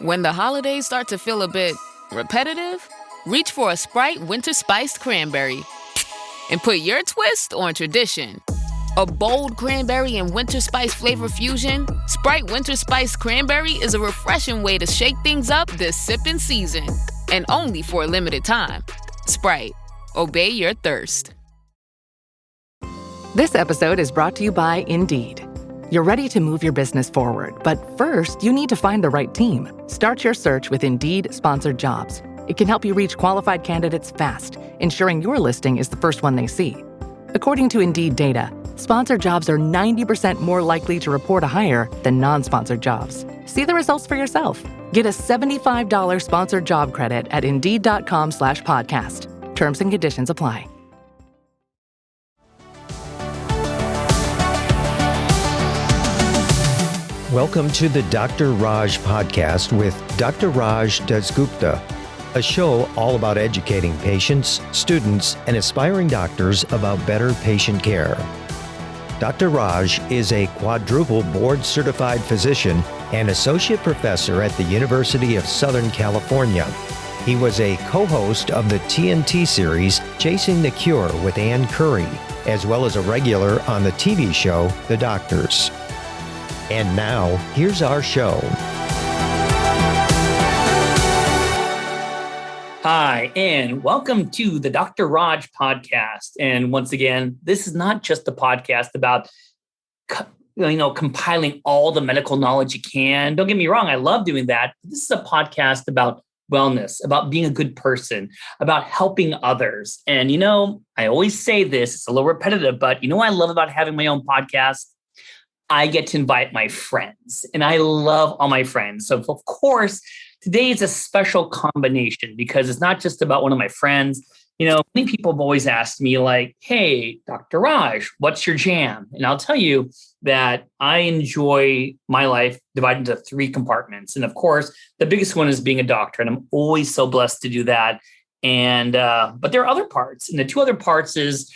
When the holidays start to feel a bit repetitive, reach for a Sprite Winter Spiced Cranberry and put your twist on tradition. A bold cranberry and winter spice flavor fusion, Sprite Winter Spiced Cranberry is a refreshing way to shake things up this sipping season. And only for a limited time. Sprite. Obey your thirst. This episode is brought to you by Indeed. You're ready to move your business forward, but first, you need to find the right team. Start your search with Indeed Sponsored Jobs. It can help you reach qualified candidates fast, ensuring your listing is the first one they see. According to Indeed data, sponsored jobs are 90% more likely to report a hire than non-sponsored jobs. See the results for yourself. Get a $75 sponsored job credit at Indeed.com/podcast. Terms and conditions apply. Welcome to the Dr. Raj podcast with Dr. Raj Dasgupta, a show all about educating patients, students, and aspiring doctors about better patient care. Dr. Raj is a quadruple board-certified physician and associate professor at the University of Southern California. He was a co-host of the TNT series Chasing the Cure with Ann Curry, as well as a regular on the TV show The Doctors. And now, here's our show. Hi, and welcome to the Dr. Raj podcast. And once again, this is not just a podcast about, compiling all the medical knowledge you can. Don't get me wrong, I love doing that. This is a podcast about wellness, about being a good person, about helping others. And, I always say this, it's a little repetitive, but what I love about having my own podcast? I get to invite my friends, and I love all my friends. So, of course, today is a special combination because it's not just about one of my friends. Many people have always asked me like, hey, Dr. Raj, what's your jam? And I'll tell you that I enjoy my life divided into three compartments. And of course, the biggest one is being a doctor. And I'm always so blessed to do that. And but there are other parts. And the two other parts is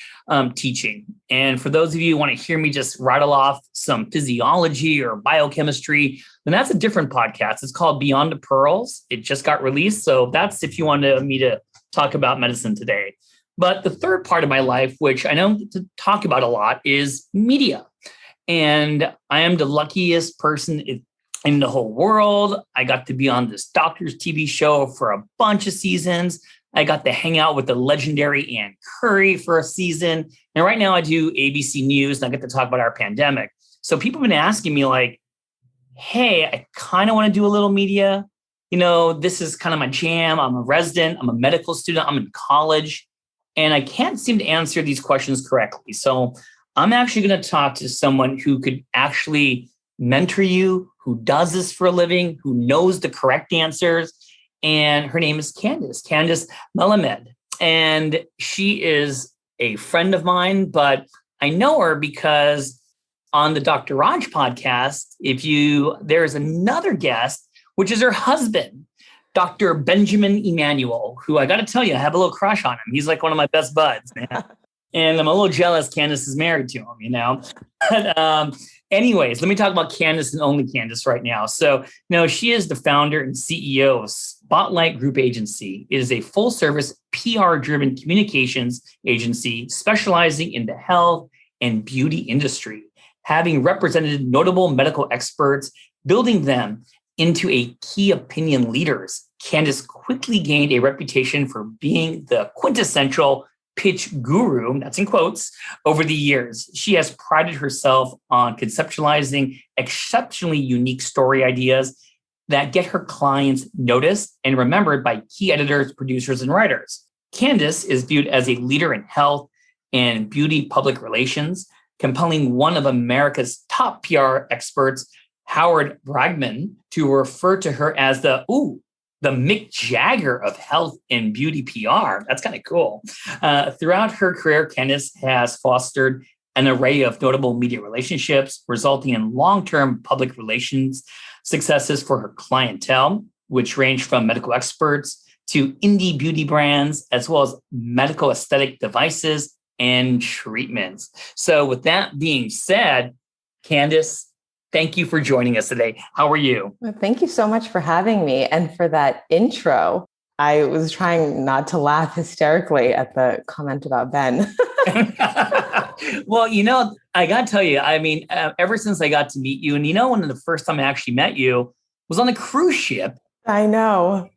teaching. And for those of you who want to hear me just rattle off some physiology or biochemistry, then that's a different podcast. It's called Beyond the Pearls. It just got released. So that's if you wanted me to talk about medicine today. But the third part of my life, which I don't get to talk about a lot, is media. And I am the luckiest person in the whole world. I got to be on this doctor's TV show for a bunch of seasons. I got to hang out with the legendary Ann Curry for a season. And right now I do ABC News and I get to talk about our pandemic. So people have been asking me like, hey, I kind of want to do a little media. This is kind of my jam. I'm a resident. I'm a medical student. I'm in college. And I can't seem to answer these questions correctly. So I'm actually going to talk to someone who could actually mentor you, who does this for a living, who knows the correct answers. And her name is Candis Melamed. And she is a friend of mine, but I know her because on the Dr. Raj podcast, there is another guest, which is her husband, Dr. Benjamin Emanuel, who I got to tell you, I have a little crush on him. He's like one of my best buds, man. And I'm a little jealous Candis is married to him, But anyways, let me talk about Candis and only Candis right now. So, she is the founder and CEO of Spotlight Group Agency. It is a full-service PR-driven communications agency specializing in the health and beauty industry, having represented notable medical experts, building them into a key opinion leaders. Candis quickly gained a reputation for being the quintessential pitch guru, that's in quotes, over the years. She has prided herself on conceptualizing exceptionally unique story ideas that get her clients noticed and remembered by key editors, producers, and writers. Candis is viewed as a leader in health and beauty public relations, compelling one of America's top PR experts, Howard Bragman, to refer to her as the Mick Jagger of health and beauty PR. That's kind of cool. Throughout her career, Candis has fostered an array of notable media relationships, resulting in long-term public relations successes for her clientele, which range from medical experts to indie beauty brands, as well as medical aesthetic devices and treatments. So with that being said, Candis, Thank you for joining us today. How are you? Well, thank you so much for having me and for that intro. I was trying not to laugh hysterically at the comment about Ben. Well, I got to tell you, ever since I got to meet you, and one of the first time I actually met you was on a cruise ship. I know.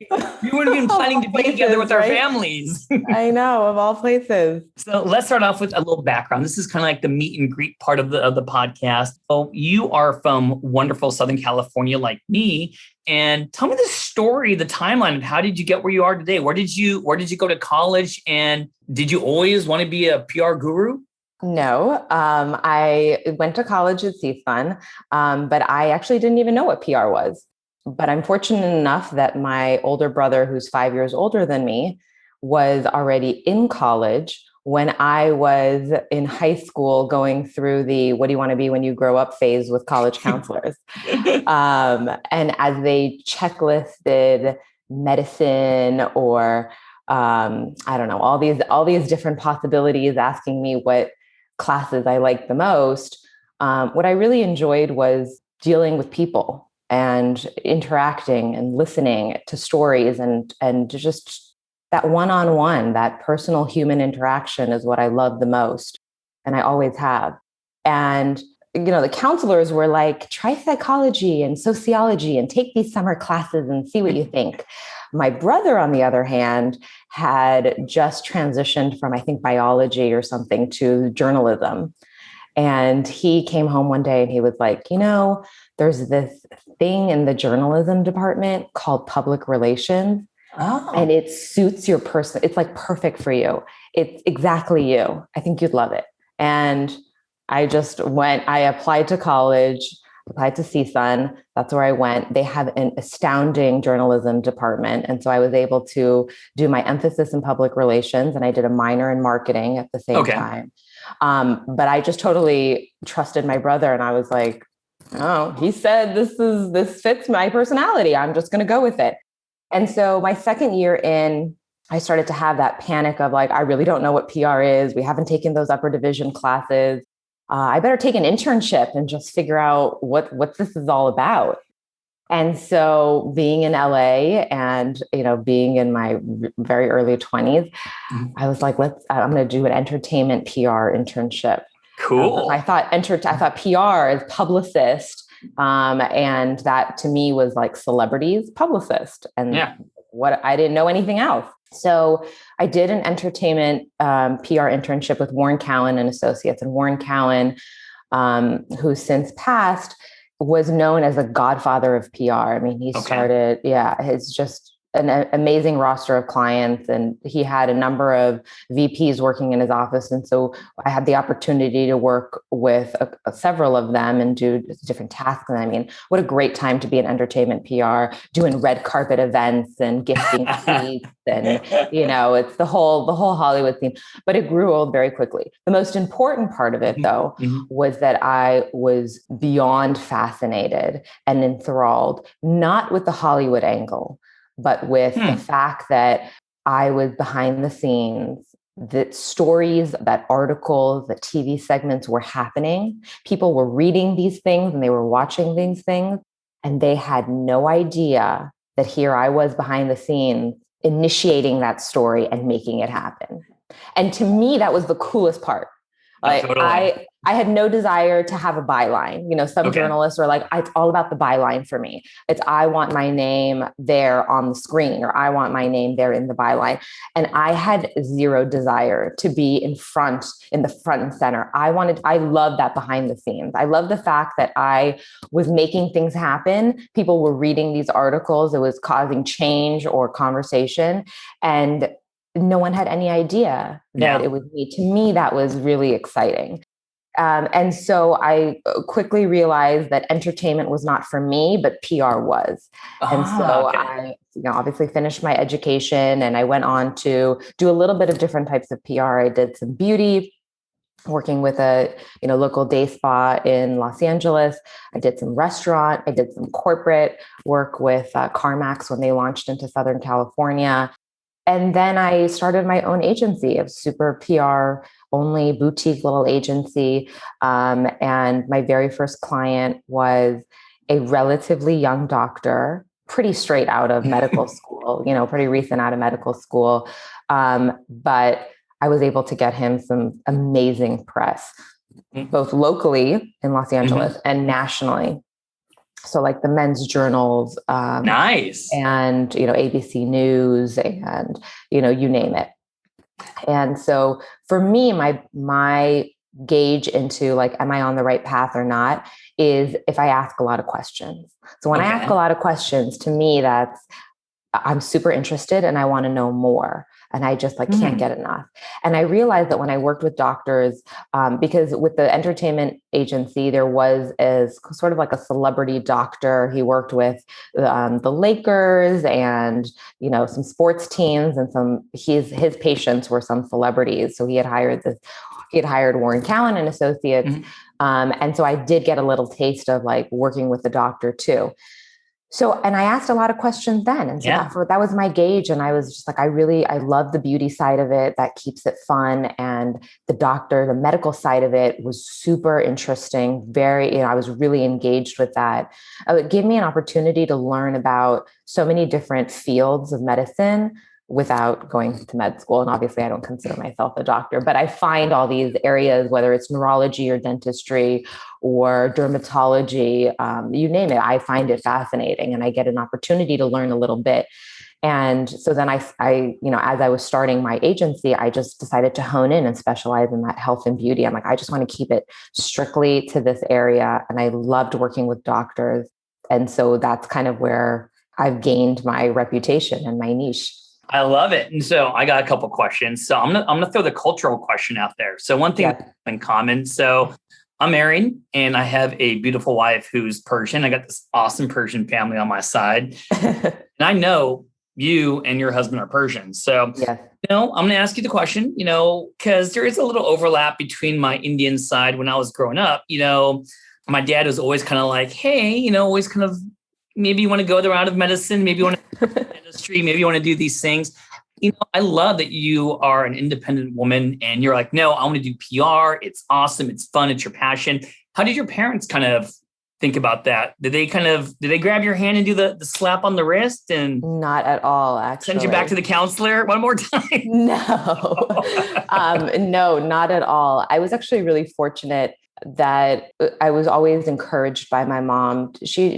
We would have been planning to be together with our families. I know, of all places. So let's start off with a little background. This is kind of like the meet and greet part of the podcast. So you are from wonderful Southern California like me. And tell me the story, the timeline of how did you get where you are today? Where did you go to college? And did you always want to be a PR guru? No, I went to college at CSUN, but I actually didn't even know what PR was. But I'm fortunate enough that my older brother, who's 5 years older than me, was already in college when I was in high school going through the what do you want to be when you grow up phase with college counselors. And as they checklisted medicine or I don't know, all these different possibilities, asking me what classes I liked the most, what I really enjoyed was dealing with people and interacting and listening to stories and just that one-on-one, that personal human interaction is what I love the most. And I always have. And, the counselors were like, try psychology and sociology and take these summer classes and see what you think. My brother, on the other hand, had just transitioned from, I think, biology or something to journalism. And he came home one day and he was like, there's this thing in the journalism department called public relations. Oh. And it suits your person. It's like perfect for you. It's exactly you. I think you'd love it. And I applied to college, applied to CSUN. That's where I went. They have an astounding journalism department. And so I was able to do my emphasis in public relations, and I did a minor in marketing at the same time. But I just totally trusted my brother, and I was like, oh, he said this fits my personality. I'm just going to go with it. And so my second year in, I started to have that panic of like, I really don't know what PR is. We haven't taken those upper division classes. I better take an internship and just figure out what this is all about. And so being in LA and, being in my very early 20s, I was like, I'm going to do an entertainment PR internship. Cool. I thought PR is publicist. And that to me was like celebrities publicist. And what I didn't know anything else. So I did an entertainment PR internship with Warren Cowan and Associates. And Warren Cowan, who's since passed, was known as the godfather of PR. I mean, he started, it's just an amazing roster of clients, and he had a number of VPs working in his office. And so I had the opportunity to work with several of them and do different tasks. And I mean, what a great time to be in entertainment PR, doing red carpet events and gifting seats and, it's the whole Hollywood theme, but it grew old very quickly. The most important part of it though, was that I was beyond fascinated and enthralled, not with the Hollywood angle, but with the fact that I was behind the scenes, that stories, that articles, that TV segments were happening. People were reading these things and they were watching these things, and they had no idea that here I was behind the scenes initiating that story and making it happen. And to me, that was the coolest part. Like totally. I had no desire to have a byline. Some journalists are like, it's all about the byline for me. It's, I want my name there on the screen, or I want my name there in the byline. And I had zero desire to be in the front and center. I love that behind the scenes. I love the fact that I was making things happen. People were reading these articles. It was causing change or conversation. And no one had any idea that it was me. To me, that was really exciting. And so I quickly realized that entertainment was not for me, but PR was. And so I obviously finished my education, and I went on to do a little bit of different types of PR. I did some beauty, working with a local day spa in Los Angeles. I did some restaurant. I did some corporate work with CarMax when they launched into Southern California. And then I started my own agency of super PR only boutique little agency. And my very first client was a relatively young doctor, pretty straight out of medical school, pretty recent out of medical school. But I was able to get him some amazing press, both locally in Los Angeles and nationally. So like the men's journals, nice, and, ABC News and, you name it. And so for me, my gauge into like, am I on the right path or not, is if I ask a lot of questions. So when I ask a lot of questions, to me, I'm super interested and I want to know more. And I just can't get enough. And I realized that when I worked with doctors, because with the entertainment agency, there was sort of like a celebrity doctor. He worked with the Lakers and, some sports teams, and his patients were some celebrities. So he had hired Warren Cowan and Associates. And so I did get a little taste of like working with the doctor too. So, and I asked a lot of questions then. And so that was my gauge. And I was just like, I love the beauty side of it. That keeps it fun. And the medical side of it was super interesting. Very, I was really engaged with that. It gave me an opportunity to learn about so many different fields of medicine without going to med school. And obviously I don't consider myself a doctor, but I find all these areas, whether it's neurology or dentistry or dermatology, you name it, I find it fascinating and I get an opportunity to learn a little bit. And so then I as I was starting my agency, I just decided to hone in and specialize in that health and beauty. I'm like, I just want to keep it strictly to this area. And I loved working with doctors. And so that's kind of where I've gained my reputation and my niche. I love it. And so I got a couple of questions. So I'm gonna throw the cultural question out there. So one thing in common. So I'm married and I have a beautiful wife who's Persian. I got this awesome Persian family on my side. And I know you and your husband are Persian. So, I'm going to ask you the question, because there is a little overlap between my Indian side. When I was growing up, my dad was always kind of like, hey, always kind of, maybe you want to go the route of medicine, maybe you want to go the industry, maybe you want to do these things. I love that you are an independent woman and you're like, no, I want to do PR. It's awesome. It's fun. It's your passion. How did your parents kind of think about that? Did they grab your hand and do the slap on the wrist and not at all, actually send you back to the counselor one more time? No, no, not at all. I was actually really fortunate that I was always encouraged by my mom. She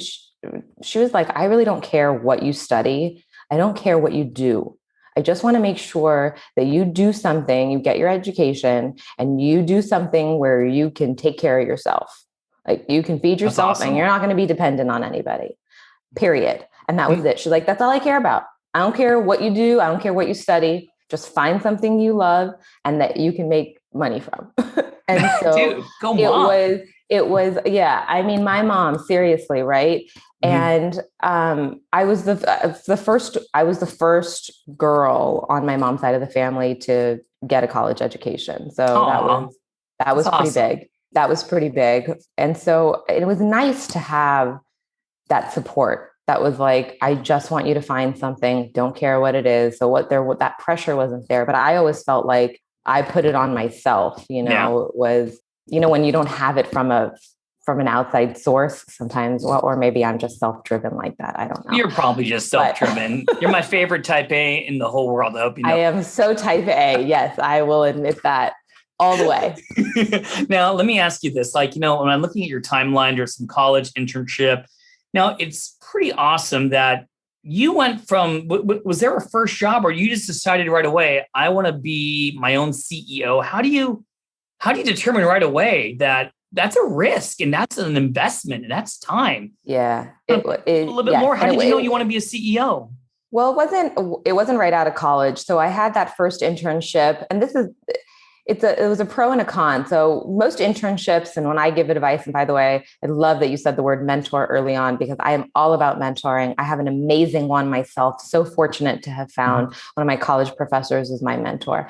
was like, I really don't care what you study. I don't care what you do. I just want to make sure that you do something, you get your education and you do something where you can take care of yourself. Like you can feed yourself and you're not going to be dependent on anybody, period. And that was it. She's like, that's all I care about. I don't care what you do. I don't care what you study. Just find something you love and that you can make money from. And so Dude, go mom. it was, yeah. I mean, my mom, seriously, right? And I was the first girl on my mom's side of the family to get a college education. So that was pretty big. That was pretty big. And so it was nice to have that support. That was like, I just want you to find something. Don't care what it is. So that pressure wasn't there, but I always felt like I put it on myself, was, when you don't have it from an outside source sometimes, or maybe I'm just self-driven like that. I don't know. You're probably just self-driven. You're my favorite type A in the whole world. I hope you know. I am so type A. Yes, I will admit that all the way. Now, let me ask you this. Like, when I'm looking at your timeline, there's some college internship. Now, it's pretty awesome that you went from, was there a first job or you just decided right away, I want to be my own CEO? How do you determine right away that that's a risk and that's an investment and that's time? Yeah. A little bit more. How did you know you want to be a CEO? Well, it wasn't right out of college. So I had that first internship, and it was a pro and a con. So most internships, and when I give advice, and by the way, I love that you said the word mentor early on, because I am all about mentoring. I have an amazing one myself. So fortunate to have found one of my college professors as my mentor.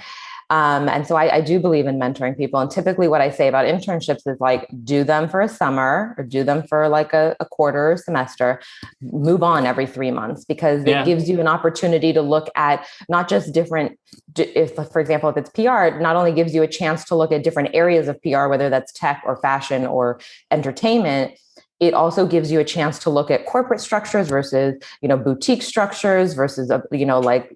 And so I do believe in mentoring people. And typically what I say about internships is like, do them for a summer or do them for like a quarter or semester, move on every 3 months, because it gives you an opportunity to look at not just different, if, for example, if it's PR, it not only gives you a chance to look at different areas of PR, whether that's tech or fashion or entertainment, it also gives you a chance to look at corporate structures versus, boutique structures versus, like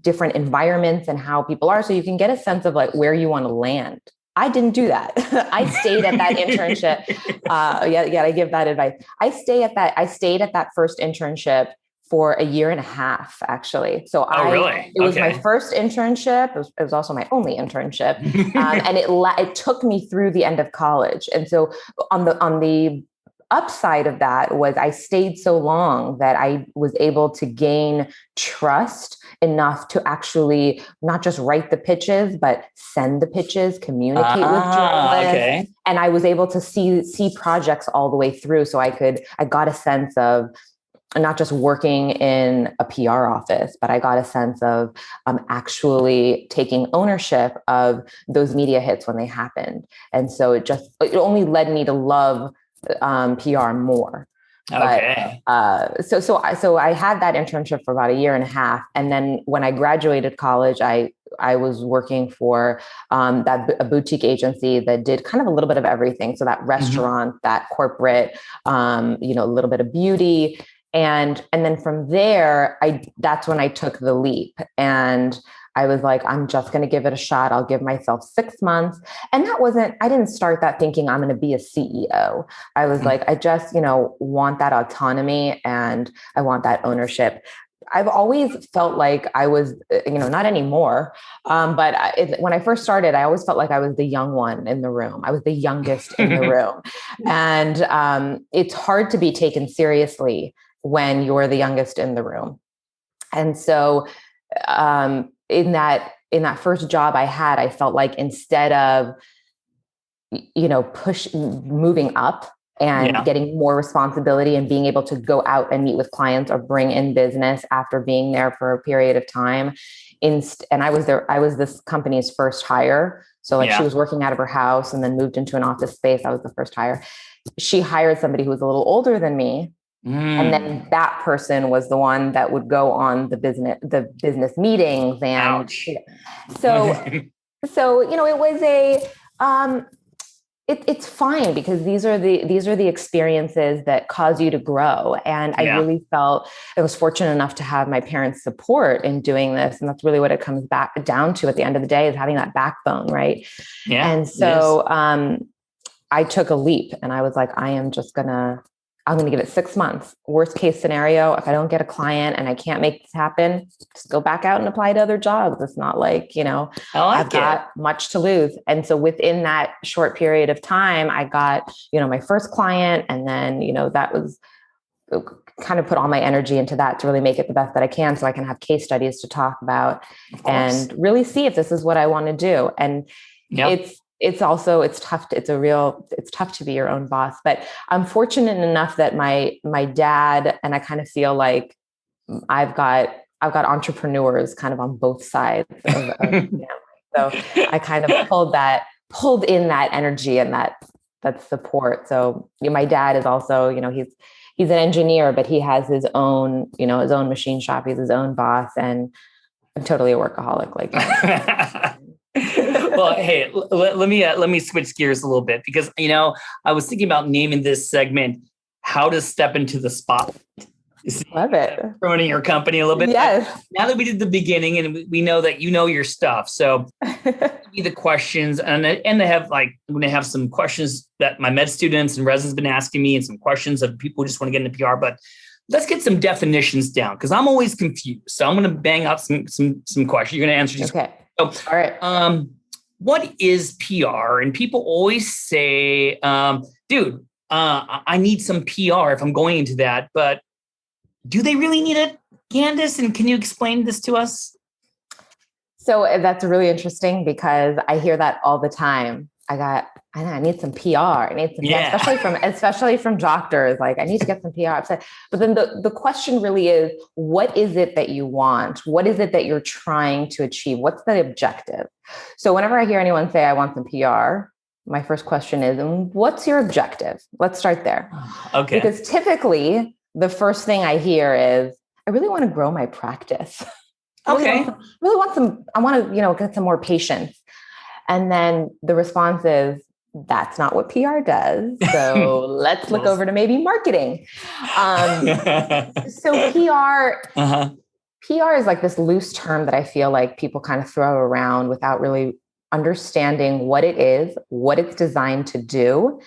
different environments and how people are. So you can get a sense of like where you want to land. I didn't do that. I stayed at that internship. I give that advice. I stayed at that first internship for a year and a half, actually. So really? It was my first internship. It was also my only internship. And it took me through the end of college. And so on the upside of that was I stayed so long that I was able to gain trust enough to actually not just write the pitches, but send the pitches, communicate with journalists. Okay. And I was able to see projects all the way through. So I got a sense of not just working in a PR office, but I got a sense of actually taking ownership of those media hits when they happened. And so it only led me to love PR more. Okay. But, so I had that internship for about a year and a half. And then when I graduated college, I was working for a boutique agency that did kind of a little bit of everything. So that restaurant, that corporate, a little bit of beauty. And then from there, that's when I took the leap. And I was like, I'm just going to give it a shot. I'll give myself 6 months. And I didn't start that thinking I'm going to be a CEO. I was like, I just, want that autonomy and I want that ownership. I've always felt like I was, not anymore. But when I first started, I always felt like I was the young one in the room. I was the youngest in the room. And it's hard to be taken seriously when you're the youngest in the room. And so, in that first job I had, I felt like instead of, moving up and getting more responsibility and being able to go out and meet with clients or bring in business after being there for a period of time. And I was this company's first hire. So she was working out of her house and then moved into an office space. I was the first hire. She hired somebody who was a little older than me. And then that person was the one that would go on the business meetings. And so it was it's fine because these are the experiences that cause you to grow. And I really felt I was fortunate enough to have my parents' support in doing this. And that's really what it comes back down to at the end of the day, is having that backbone. Right. Yeah. And so, I took a leap and I was like, I'm going to give it 6 months. Worst case scenario, if I don't get a client and I can't make this happen, just go back out and apply to other jobs. It's not like, I've got much to lose. And so within that short period of time, I got, my first client. And then, that was kind of put all my energy into that to really make it the best that I can. So I can have case studies to talk about and really see if this is what I want to do. And it's tough. It's tough to be your own boss, but I'm fortunate enough that my dad, and I kind of feel like I've got entrepreneurs kind of on both sides of family. So I kind of pulled in that energy and that support. So my dad is also, he's an engineer, but he has his own machine shop. He's his own boss, and I'm totally a workaholic like that. Well, hey, let me switch gears a little bit because, I was thinking about naming this segment, How to Step into the Spotlight. Love it. Running your company a little bit. Yes. Now that we did the beginning and we know that you know your stuff. So be the questions and they have I'm going to have some questions that my med students and residents have been asking me and some questions of people who just want to get into PR, but let's get some definitions down because I'm always confused. So I'm going to bang out some questions. You're going to answer these. Okay. So, all right. What is PR? And people always say, dude, I need some PR if I'm going into that, but do they really need it, Candis? And can you explain this to us? So that's really interesting because I hear that all the time. I need some PR. I need some PR, especially from doctors. Like, I need to get some PR. But then the question really is, what is it that you want? What is it that you're trying to achieve? What's the objective? So whenever I hear anyone say, I want some PR, my first question is, what's your objective? Let's start there. Okay. Because typically the first thing I hear is, I really want to grow my practice. I want to, get some more patients. And then the response is, that's not what PR does. So let's look over to maybe marketing. So PR is like this loose term that I feel like people kind of throw around without really understanding what it is, what it's designed to do,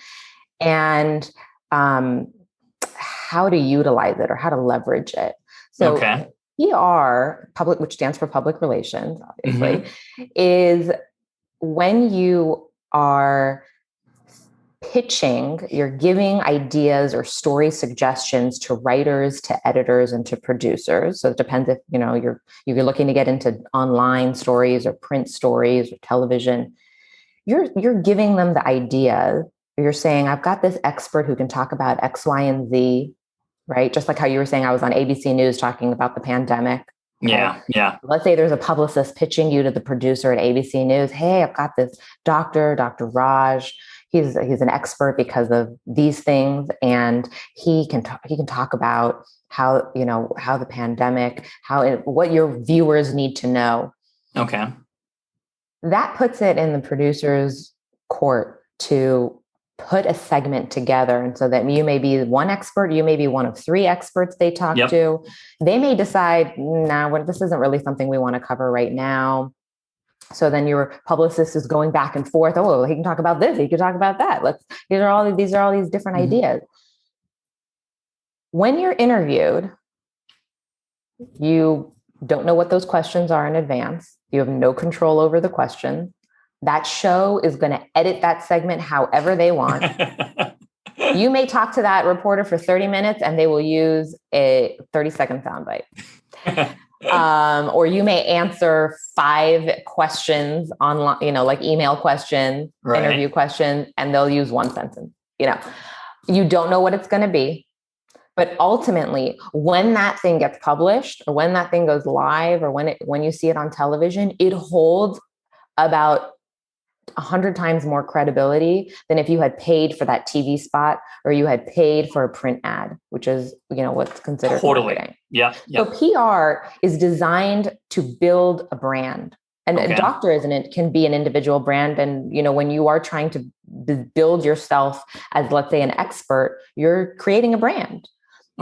and how to utilize it or how to leverage it. So PR, which stands for public relations, obviously, is when you are pitching, you're giving ideas or story suggestions to writers, to editors, and to producers. So it depends if, you're looking to get into online stories or print stories or television. You're giving them the idea. You're saying, I've got this expert who can talk about X, Y, and Z, right? Just like how you were saying, I was on ABC News talking about the pandemic. Yeah. Let's say there's a publicist pitching you to the producer at ABC News. Hey, I've got this Dr. Raj. He's an expert because of these things, and he can talk about how the pandemic, what your viewers need to know. Okay. That puts it in the producer's court to put a segment together. And so that you may be one expert, you may be one of three experts they talk to. They may decide, this isn't really something we want to cover right now. So then your publicist is going back and forth. Oh, he can talk about this. He can talk about that. These are all these different ideas. When you're interviewed, you don't know what those questions are in advance. You have no control over the question. That show is going to edit that segment however they want. You may talk to that reporter for 30 minutes and they will use a 30-second soundbite. Or you may answer 5 questions online, like email questions, interview questions, and they'll use 1 sentence. You don't know what it's going to be. But ultimately, when that thing gets published or when that thing goes live or when you see it on television, it holds about 100 times more credibility than if you had paid for that TV spot or you had paid for a print ad, which is, what's considered marketing. Yeah. So PR is designed to build a brand, and a doctor can be an individual brand. And, when you are trying to build yourself as, let's say, an expert, you're creating a brand.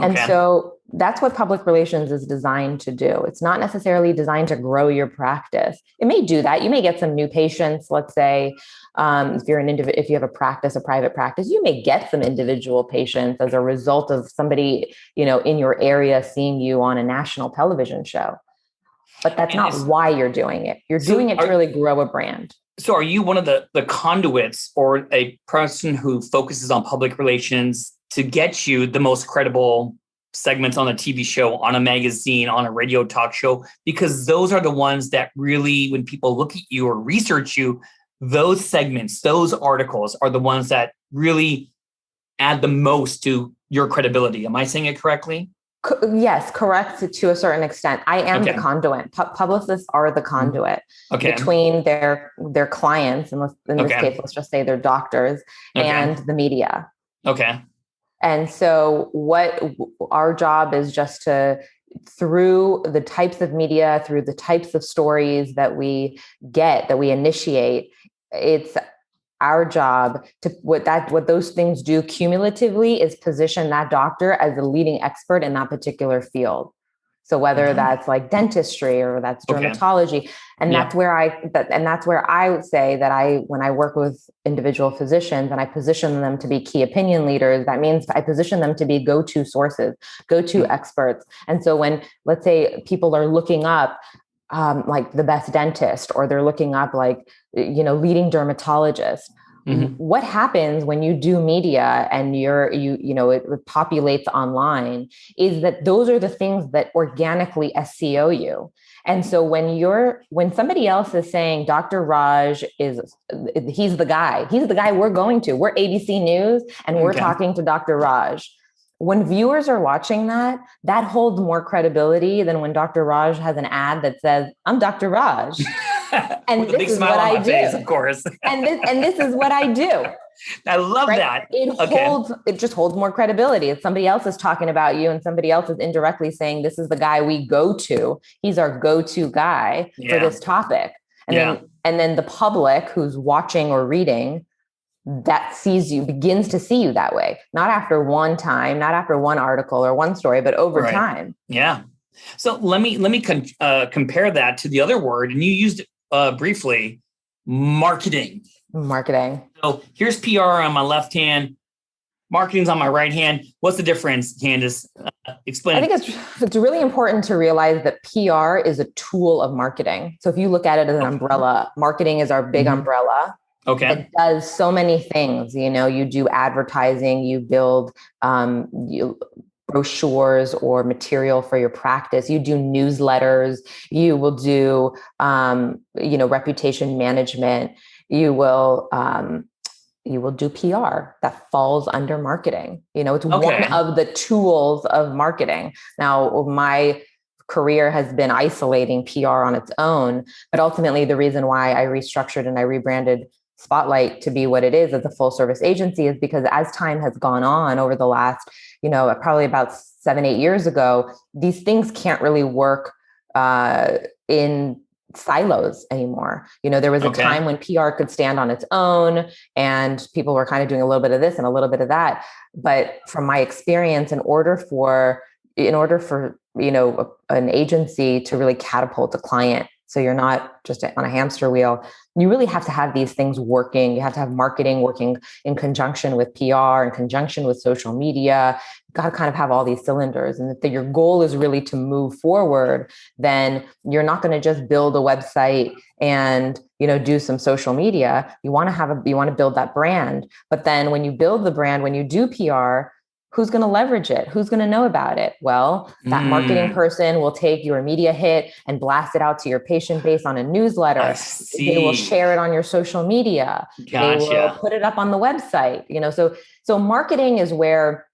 And so that's what public relations is designed to do. It's not necessarily designed to grow your practice. It may do that. You may get some new patients. Let's say if you have a private practice, you may get some individual patients as a result of somebody, in your area seeing you on a national television show. But that's not why you're doing it. You're doing it to really grow a brand. So are you one of the conduits or a person who focuses on public relations to get you the most credible segments on a TV show, on a magazine, on a radio talk show? Because those are the ones that really, when people look at you or research you, those segments, those articles are the ones that really add the most to your credibility. Am I saying it correctly? Yes, correct to a certain extent. I am the conduit. Publicists are the conduit between their clients, and in this case, let's just say they're doctors, and the media. Okay. And so what our job is just to, through the types of media, through the types of stories that we get, that we initiate, it's our job to what those things do cumulatively is position that doctor as the leading expert in that particular field. So whether that's like dentistry or that's dermatology, and that's where I would say that when I work with individual physicians and I position them to be key opinion leaders, that means I position them to be go-to sources, go-to experts. And so when, let's say, people are looking up like the best dentist, or they're looking up like, leading dermatologist, What happens when you do media and it populates online is that those are the things that organically SEO you. And so when somebody else is saying Dr. Raj he's the guy we're going to, we're ABC News and we're talking to Dr. Raj. When viewers are watching that holds more credibility than when Dr. Raj has an ad that says, I'm Dr. Raj. And with a big smile on my face, of course. and this is what I do. I love that. It just holds more credibility. If somebody else is talking about you and somebody else is indirectly saying, this is the guy we go to, he's our go-to guy for this topic. And then the public who's watching or reading that sees you, begins to see you that way, not after one time, not after one article or one story, but over time. Yeah. So let me compare that to the other word, and you used it briefly, marketing. So here's PR on my left hand, marketing's on my right hand. What's the difference, Candis? Explain. I think it's really important to realize that PR is a tool of marketing. So if you look at it as an umbrella, marketing is our big umbrella. Okay. It does so many things. You do advertising, you build brochures or material for your practice. You do newsletters. You will do, reputation management. You will do PR that falls under marketing. It's one of the tools of marketing. Now, my career has been isolating PR on its own, but ultimately the reason why I restructured and I rebranded Spotlight to be what it is as a full service agency is because as time has gone on over the last, probably about 7-8 years ago, these things can't really work in silos anymore. There was a time when PR could stand on its own and people were kind of doing a little bit of this and a little bit of that. But from my experience, in order for an agency to really catapult a client, so you're not just on a hamster wheel, you really have to have these things working. You have to have marketing working in conjunction with PR, in conjunction with social media. You've got to kind of have all these cylinders. And if your goal is really to move forward, then you're not going to just build a website and, do some social media. You want to build that brand. But then when you build the brand, when you do PR, who's going to leverage it? Who's going to know about it? Well, that marketing person will take your media hit and blast it out to your patient base on a newsletter. They will share it on your social media. They will put it up on the website. So marketing is where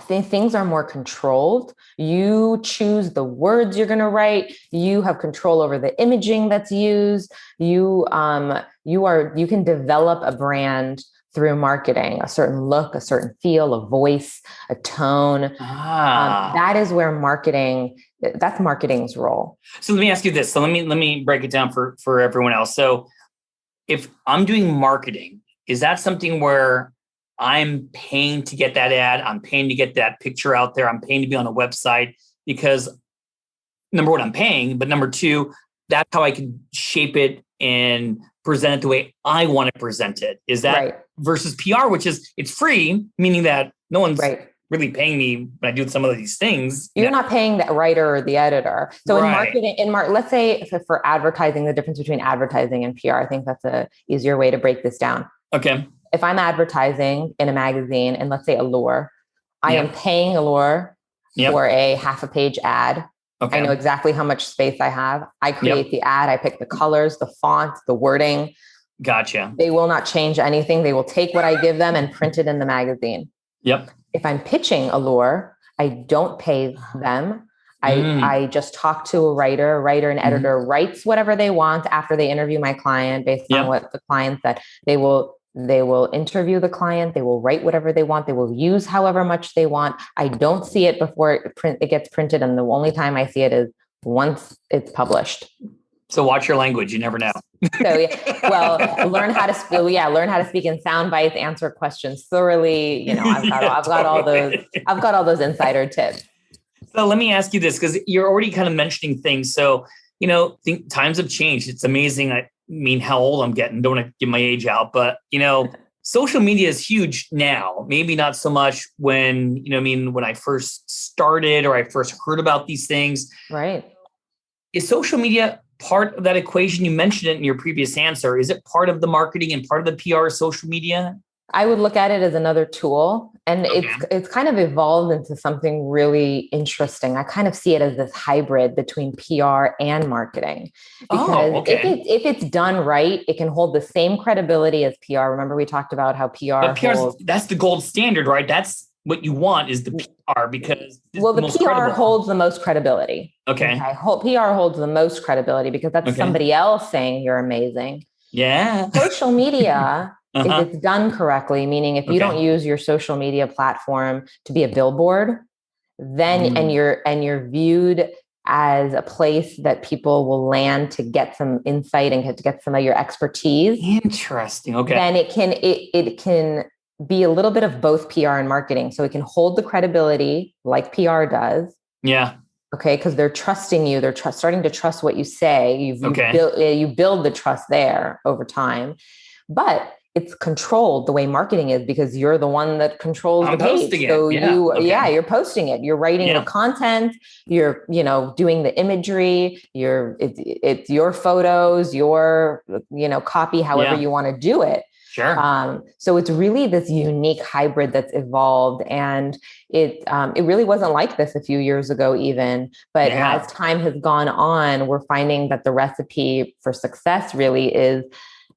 things are more controlled. You choose the words you're going to write. You have control over the imaging that's used. You can develop a brand through marketing, a certain look, a certain feel, a voice, a tone. That is where that's marketing's role. So let me ask you this. So let me break it down for everyone else. So if I'm doing marketing, is that something where I'm paying to get that ad? I'm paying to get that picture out there. I'm paying to be on a website because number one, I'm paying, but number two, that's how I can shape it and present it the way I want to present it. Is that versus PR, which is it's free, meaning that no one's really paying me when I do some of these things. You're not paying the writer or the editor. So in marketing, let's say for advertising, the difference between advertising and PR, I think that's a easier way to break this down. Okay. If I'm advertising in a magazine and let's say Allure, I am paying Allure for a half a page ad. Okay. I know exactly how much space I have. I create the ad. I pick the colors, the font, the wording. Gotcha. They will not change anything. They will take what I give them and print it in the magazine. Yep. If I'm pitching Allure, I don't pay them. I just talk to a writer and editor writes whatever they want after they interview my client based on what the client said. They will interview the client. They will write whatever they want. They will use however much they want. I don't see it before it gets printed. And the only time I see it is once it's published. So watch your language. You never know. So learn how to speak in sound bites, answer questions thoroughly. I've got all those insider tips. So let me ask you this, because you're already kind of mentioning things. So, times have changed. It's amazing. I mean, how old I'm getting. Don't want to give my age out, but social media is huge now. Maybe not so much when, when I first started or I first heard about these things. Right. Is social media part of that equation? You mentioned it in your previous answer. Is it part of the marketing and part of the PR, social media? I would look at it as another tool, and it's kind of evolved into something really interesting. I kind of see it as this hybrid between PR and marketing, because if it's done right, it can hold the same credibility as PR. Remember, we talked about how PR that's the gold standard, right? That's what you want, is the PR, because the PR holds the most credibility. Okay. PR holds the most credibility because that's somebody else saying you're amazing. Yeah. Social media, if it's done correctly, meaning if you don't use your social media platform to be a billboard, then and you're viewed as a place that people will land to get some insight and to get some of your expertise. Interesting. Okay. Then it can be a little bit of both PR and marketing. So it can hold the credibility like PR does. Yeah. Okay. Because they're trusting you. They're starting to trust what you say. You build the trust there over time, but it's controlled the way marketing is because you're the one that controls the page. So you're posting it. You're writing the content. You're, doing the imagery. It's your photos, your, copy, however you want to do it. Sure. So it's really this unique hybrid that's evolved, and it really wasn't like this a few years ago even, but as time has gone on, we're finding that the recipe for success really is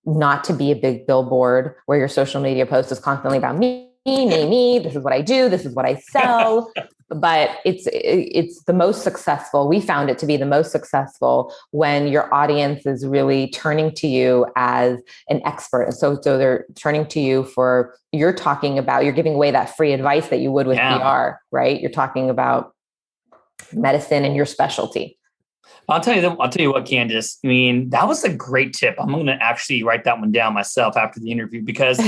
not to be a big billboard where your social media post is constantly about me. This is what I do. This is what I sell. But it's the most successful. We found it to be the most successful when your audience is really turning to you as an expert. And so they're turning to you you're giving away that free advice that you would with PR, right? You're talking about medicine and your specialty. I'll tell you what, Candis, I mean, that was a great tip. I'm going to actually write that one down myself after the interview, because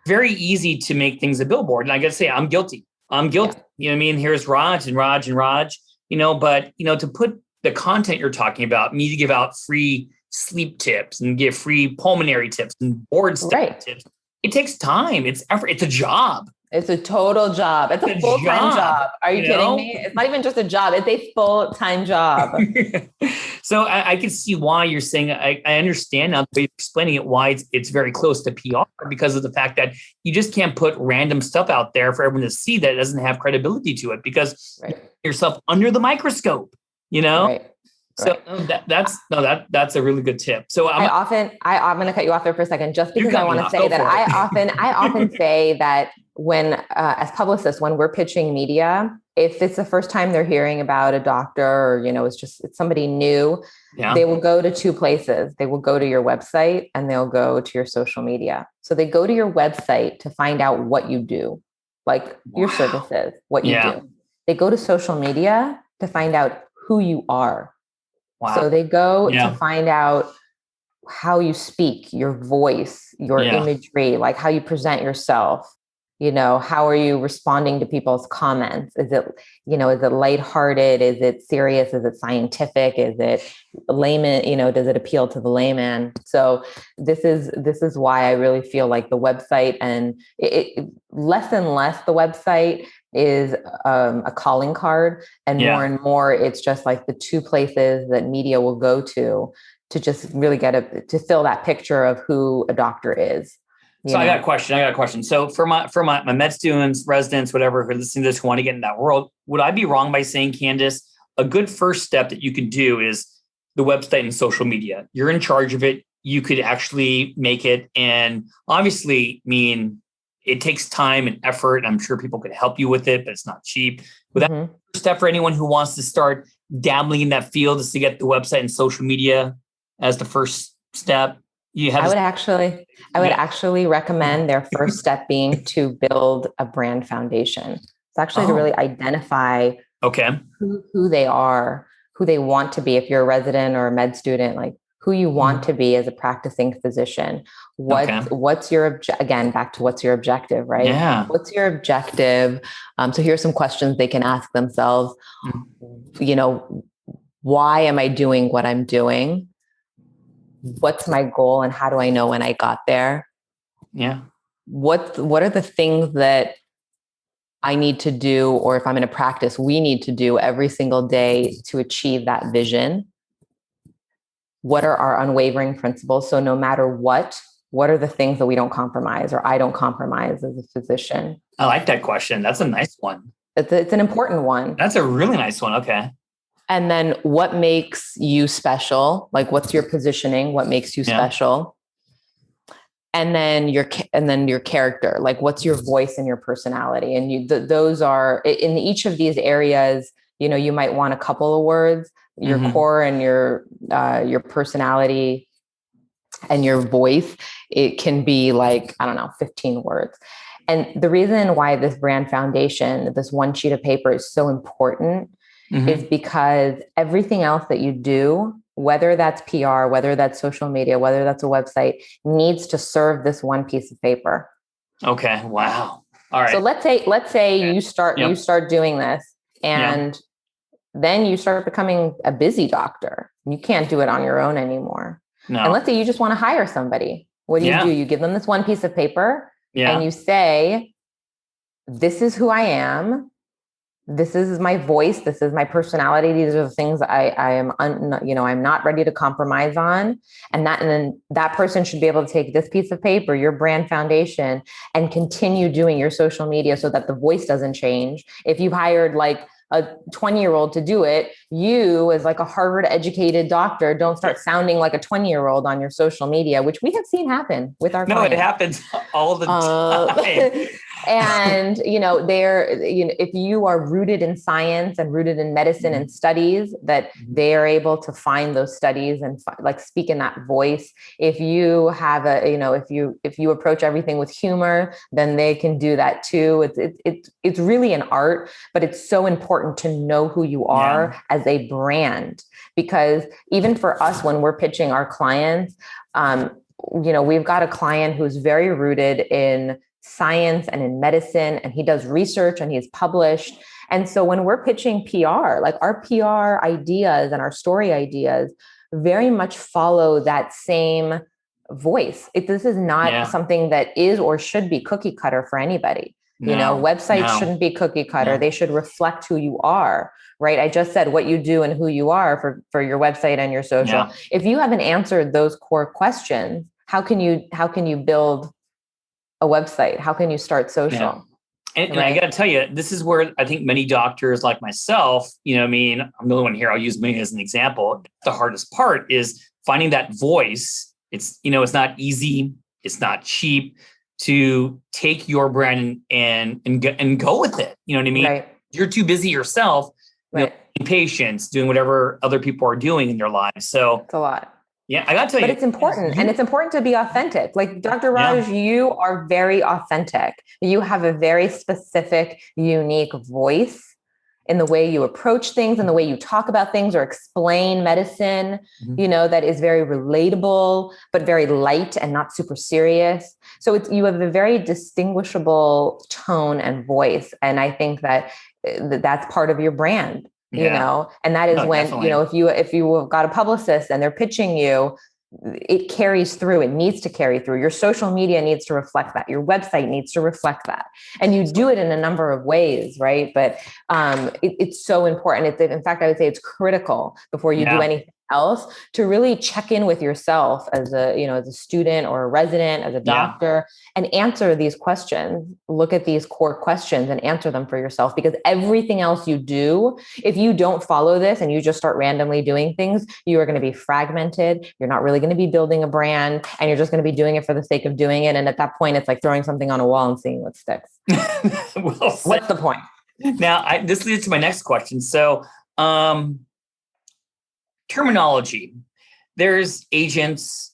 very easy to make things a billboard. And I got to say, I'm guilty. Yeah. You know what I mean? Here's Raj and Raj and Raj, but, to put the content you're talking about, me to give out free sleep tips and give free pulmonary tips and board stuff tips. It takes time. It's effort. It's a job. It's a total job. It's a full-time job. Are you kidding me? It's not even just a job. It's a full-time job. So I can see why you're saying, I understand now the way you're explaining it, why it's very close to PR, because of the fact that you just can't put random stuff out there for everyone to see that doesn't have credibility to it, because you put yourself under the microscope, Right. So that's a really good tip. So I'm going to cut you off there for a second, just because I want to say that I often say that when, as publicists, when we're pitching media, if it's the first time they're hearing about a doctor or, it's somebody new, they will go to two places. They will go to your website and they'll go to your social media. So they go to your website to find out what you do, like your services, what you do. They go to social media to find out who you are. Wow. So they go to find out how you speak, your voice, your imagery, like how you present yourself. How are you responding to people's comments? Is it lighthearted? Is it serious? Is it scientific? Is it layman? Does it appeal to the layman? So this is why I really feel like the website, and less and less the website is a calling card, and more it's just like the two places that media will go to just really to fill that picture of who a doctor is. So I got a question. So for my med students, residents, whatever, who are listening to this, who want to get in that world, would I be wrong by saying, Candis, a good first step that you can do is the website and social media? You're in charge of it. You could actually make it. And obviously, it takes time and effort. I'm sure people could help you with it, but it's not cheap. Would that be a first step for anyone who wants to start dabbling in that field, is to get the website and social media as the first step? I would actually recommend their first step being to build a brand foundation. It's actually to really identify who they are, who they want to be. If you're a resident or a med student, like who you want to be as a practicing physician. What's your again, back to what's your objective, right? Yeah. What's your objective? So here's some questions they can ask themselves. Why am I doing what I'm doing? What's my goal, and how do I know when I got there? Yeah. What are the things that I need to do, or if I'm in a practice, we need to do every single day to achieve that vision? what are our unwavering principles? So no matter what are the things that we don't compromise or I don't compromise as a physician? I like that question. That's a nice one. It's an important one. That's a really nice one. Okay. And then what makes you special? Like, what's your positioning? What makes you special? And then your character, like what's your voice and your personality? And those are in each of these areas, you might want a couple of words, your core and your personality and your voice. It can be like, 15 words. And the reason why this brand foundation, this one sheet of paper is so important is because everything else that you do, whether that's PR, whether that's social media, whether that's a website, needs to serve this one piece of paper. Okay. Wow. All right. So let's say you start doing this and then you start becoming a busy doctor. You can't do it on your own anymore. No. And let's say you just want to hire somebody. What do? You give them this one piece of paper and you say, this is who I am. This is my voice. This is my personality. These are the things I'm not ready to compromise on. And then that person should be able to take this piece of paper, your brand foundation, and continue doing your social media so that the voice doesn't change. If you hired like a 20-year-old to do it, you as like a Harvard educated doctor, don't start sounding like a 20-year-old on your social media, which we have seen happen with our clients. No, it happens all the time. And, if you are rooted in science and rooted in medicine and studies, that they are able to find those studies and speak in that voice. If you have if you approach everything with humor, then they can do that too. It's really an art, but it's so important to know who you are as a brand, because even for us, when we're pitching our clients, we've got a client who's very rooted in science and in medicine, and he does research and he's published. And so when we're pitching PR, like our PR ideas and our story ideas very much follow that same voice. This is not something that is or should be cookie cutter for anybody. Websites shouldn't be cookie cutter. They should reflect who you are, right? I just said what you do and who you are for your website and your social. If you haven't answered those core questions, how can you build a website? How can you start social? And I got to tell you, this is where I think many doctors like myself, I'm the only one here. I'll use me as an example. The hardest part is finding that voice. It's not easy. It's not cheap to take your brand and go with it. You know what I mean? Right. You're too busy yourself, patients, doing whatever other people are doing in their lives. So it's a lot. Yeah, I got to tell you. But it's important. And it's important to be authentic. Like Dr. Raj, you are very authentic. You have a very specific, unique voice in the way you approach things and the way you talk about things or explain medicine, that is very relatable, but very light and not super serious. So you have a very distinguishable tone and voice. And I think that that's part of your brand. And that is when, definitely. If you have got a publicist and they're pitching you, it carries through. It needs to carry through. Your social media needs to reflect that. Your website needs to reflect that. And you do it in a number of ways, right? But it's so important. In fact, I would say it's critical before you do anything else to really check in with yourself as a student or a resident, as a doctor, and answer these questions. Look at these core questions and answer them for yourself, because everything else you do, if you don't follow this and you just start randomly doing things, you are going to be fragmented. You're not really going to be building a brand, and you're just going to be doing it for the sake of doing it. And at that point, it's like throwing something on a wall and seeing what sticks. What's the point? Now, this leads to my next question. So, terminology. There's agents,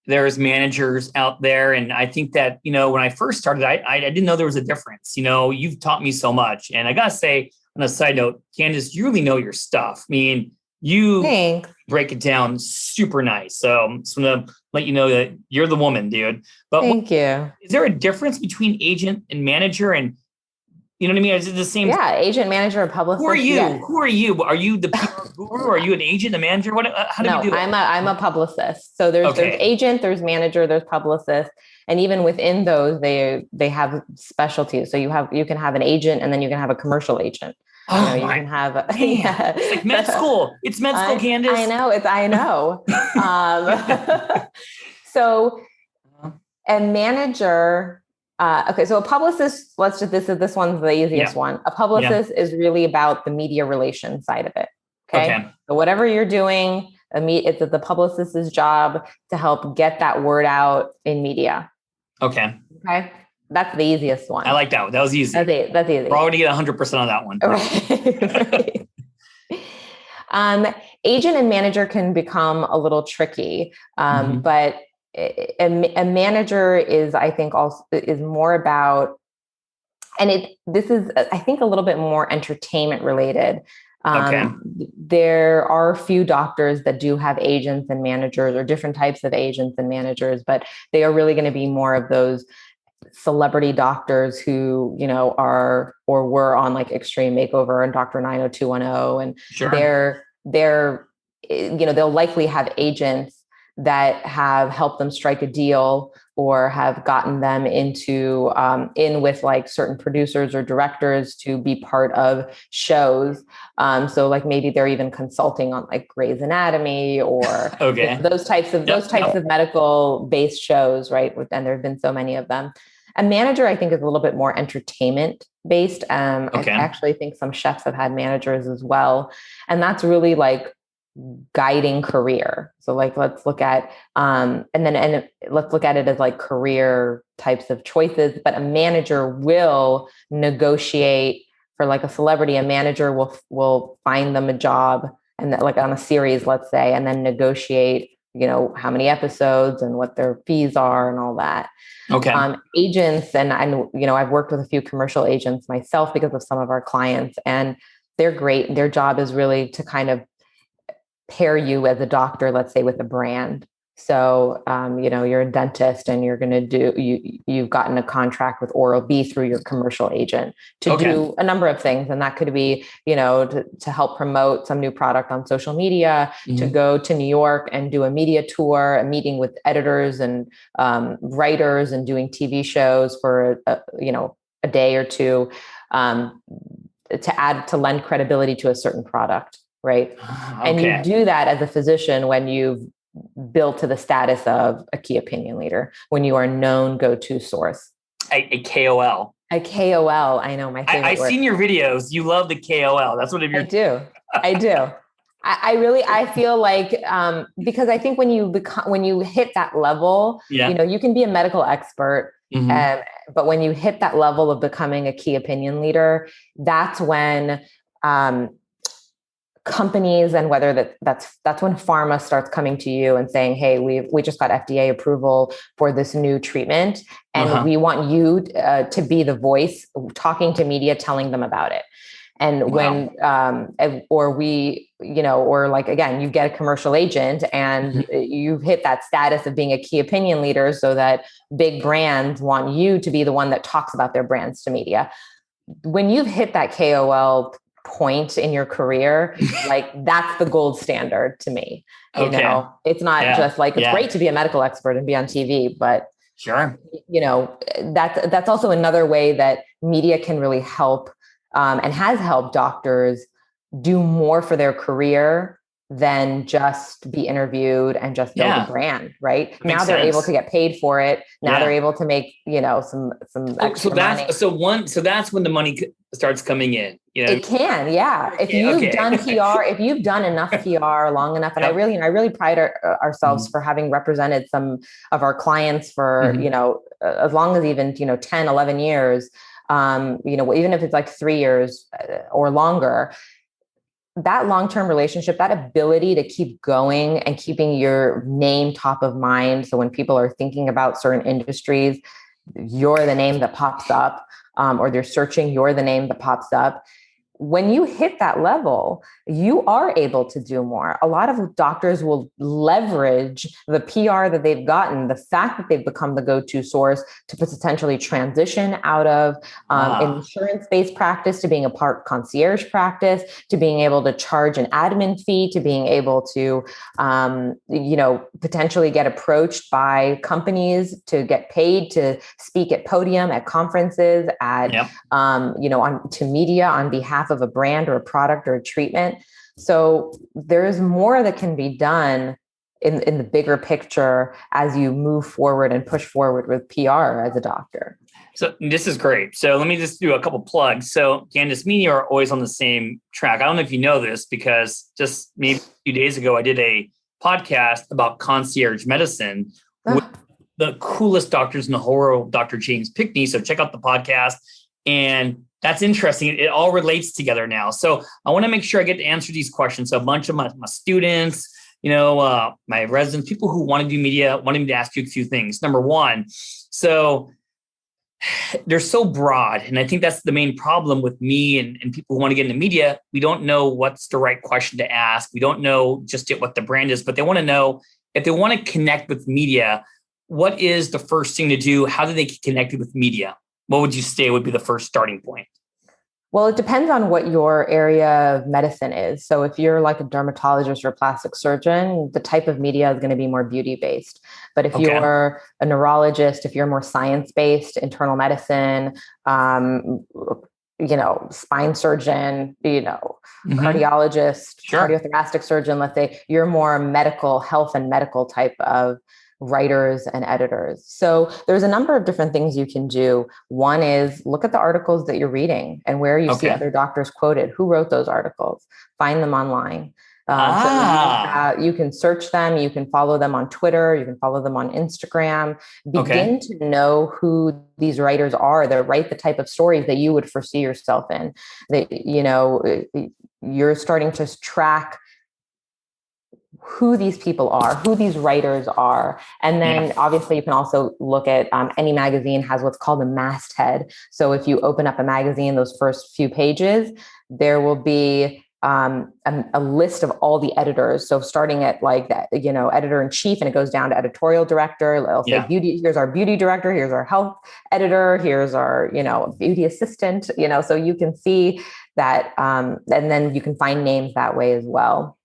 there's managers out there. And I think that, when I first started, I didn't know there was a difference. You've taught me so much. And I got to say, on a side note, Candis, you really know your stuff. I mean, you break it down super nice. So I'm just going to let you know that you're the woman, dude. But thank you. Is there a difference between agent and manager? And you know what I mean? Is it the same? Yeah, agent, manager, or publicist. Who are you? Yes. Who are you? Are you the PR guru? Are you an agent, a manager? How do you do it? I'm a publicist. So there's agent, there's manager, there's publicist, and even within those, they have specialties. So you can have an agent, and then you can have a commercial agent. You can have, it's like med school. It's med school, Candis. I know. So a manager, so a publicist, this one's the easiest one. A publicist is really about the media relations side of it. Okay. So whatever you're doing, it's the publicist's job to help get that word out in media. Okay. That's the easiest one. I like that one. That was easy. That's easy. We're already get 100% on that one. Right. Agent and manager can become a little tricky, but a manager is, I think, also is more about, and this is, I think, a little bit more entertainment related. There are a few doctors that do have agents and managers, or different types of agents and managers, but they are really going to be more of those celebrity doctors who, are or were on like Extreme Makeover and Dr. 90210. And they're they'll likely have agents that have helped them strike a deal or have gotten them into in with like certain producers or directors to be part of shows. So like maybe they're even consulting on like Grey's Anatomy or those types of medical based shows, right? And there have been so many of them. A manager, I think, is a little bit more entertainment based. I actually think some chefs have had managers as well. And that's really like guiding career. So like, let's look at, let's look at it as like career types of choices, but a manager will negotiate for like a celebrity. A manager will find them a job and that, like on a series, let's say, and then negotiate, how many episodes and what their fees are and all that. Agents, and I've worked with a few commercial agents myself because of some of our clients, and they're great. Their job is really to kind of pair you as a doctor, let's say, with a brand. So, you're a dentist and you're going to you've gotten a contract with Oral-B through your commercial agent to do a number of things. And that could be, to help promote some new product on social media, to go to New York and do a media tour, a meeting with editors and writers and doing TV shows for, a day or two, to lend credibility to a certain product. Right. And you do that as a physician when you've built to the status of a key opinion leader, when you are known go-to source. A KOL. A KOL. I know, my favorite I've seen your videos. You love the KOL. That's what I do. I feel like, because I think when you hit that level, you can be a medical expert. But when you hit that level of becoming a key opinion leader, that's when, companies, and whether that's when pharma starts coming to you and saying, hey, we just got FDA approval for this new treatment, and we want you to be the voice talking to media, telling them about it. And when, or like, again, you get a commercial agent and you've hit that status of being a key opinion leader so that big brands want you to be the one that talks about their brands to media. When you've hit that KOL point in your career, like that's the gold standard to me. It's not just like, it's great to be a medical expert and be on TV, but that's also another way that media can really help, and has helped doctors do more for their career than just be interviewed and just build a brand, right? Now they're able to get paid for it. Now they're able to make, some extra money. So that's when the money starts coming in. It can, if you've done PR, if you've done enough PR long enough, and I really pride ourselves for having represented some of our clients for, as long as even, 10, 11 years, even if it's like 3 years or longer. That long-term relationship, that ability to keep going and keeping your name top of mind. So when people are thinking about certain industries, you're the name that pops up, or they're searching, you're the name that pops up. When you hit that level, you are able to do more. A lot of doctors will leverage the PR that they've gotten, the fact that they've become the go-to source, to potentially transition out of insurance-based practice to being a part concierge practice, to being able to charge an admin fee, to being able to, potentially get approached by companies to get paid to speak at podium, at conferences, to media on behalf behalf of a brand or a product or a treatment. So there's more that can be done in the bigger picture as you move forward and push forward with PR as a doctor. So this is great. So let me just do a couple plugs. So Candis Media are always on the same track. I don't know if you know this, because just maybe a few days ago, I did a podcast about concierge medicine with the coolest doctors in the whole world, Dr. James Pickney. So check out the podcast. And that's interesting. It all relates together now. So I want to make sure I get to answer these questions. So a bunch of my students, my residents, people who want to do media, wanted me to ask you a few things. Number one, so they're so broad. And I think that's the main problem with me and people who want to get into media. We don't know what's the right question to ask. We don't know just yet what the brand is, but they want to know if they want to connect with media, what is the first thing to do? How do they get connected with media? What would you say would be the first starting point? Well, it depends on what your area of medicine is. So if you're like a dermatologist or a plastic surgeon, the type of media is going to be more beauty-based. But if you're a neurologist, if you're more science-based, internal medicine, spine surgeon, cardiologist, cardiothoracic surgeon, let's say, you're more medical, health and medical type of writers and editors. So there's a number of different things you can do. One is look at the articles that you're reading and where you see other doctors quoted. Who wrote those articles? Find them online. So you can search them. You can follow them on Twitter. You can follow them on Instagram. Begin to know who these writers are that write the type of stories that you would foresee yourself in. That, you're starting to track who these people are, who these writers are. And then obviously you can also look at any magazine has what's called a masthead. So if you open up a magazine, those first few pages, there will be a list of all the editors. So starting at like that, editor in chief, and it goes down to editorial director. It'll say beauty. Here's our beauty director. Here's our health editor. Here's our, beauty assistant, so you can see that. And then you can find names that way as well.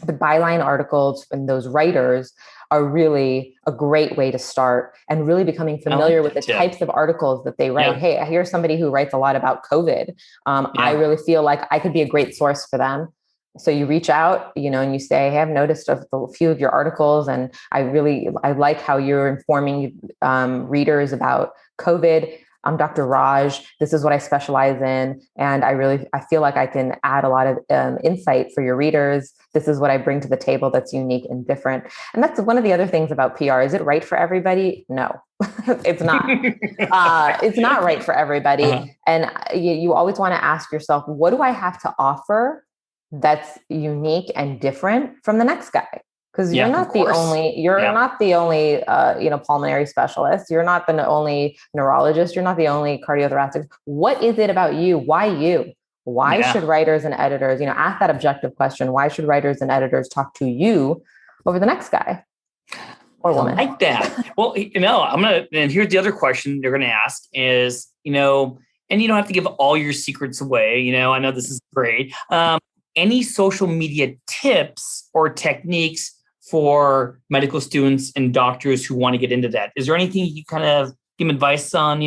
The byline articles and those writers are really a great way to start and really becoming familiar with the types of articles that they write. Hey, I hear somebody who writes a lot about COVID. I really feel like I could be a great source for them. So you reach out, and you say, hey, I've noticed a few of your articles, and I like how you're informing readers about COVID. I'm Dr. Raj. This is what I specialize in. And I feel like I can add a lot of insight for your readers. This is what I bring to the table that's unique and different. And that's one of the other things about PR. Is it right for everybody? No, it's not. It's not right for everybody. And you always want to ask yourself, what do I have to offer that's unique and different from the next guy? Because you're not the only, pulmonary specialist. You're not the only neurologist. You're not the only cardiothoracic. What is it about you? Why you? Why should writers and editors, ask that objective question? Why should writers and editors talk to you over the next guy or woman? I like that. Well, and here's the other question they're going to ask is, and you don't have to give all your secrets away. I know this is great. Any social media tips or techniques for medical students and doctors who want to get into that? Is there anything you kind of give advice on,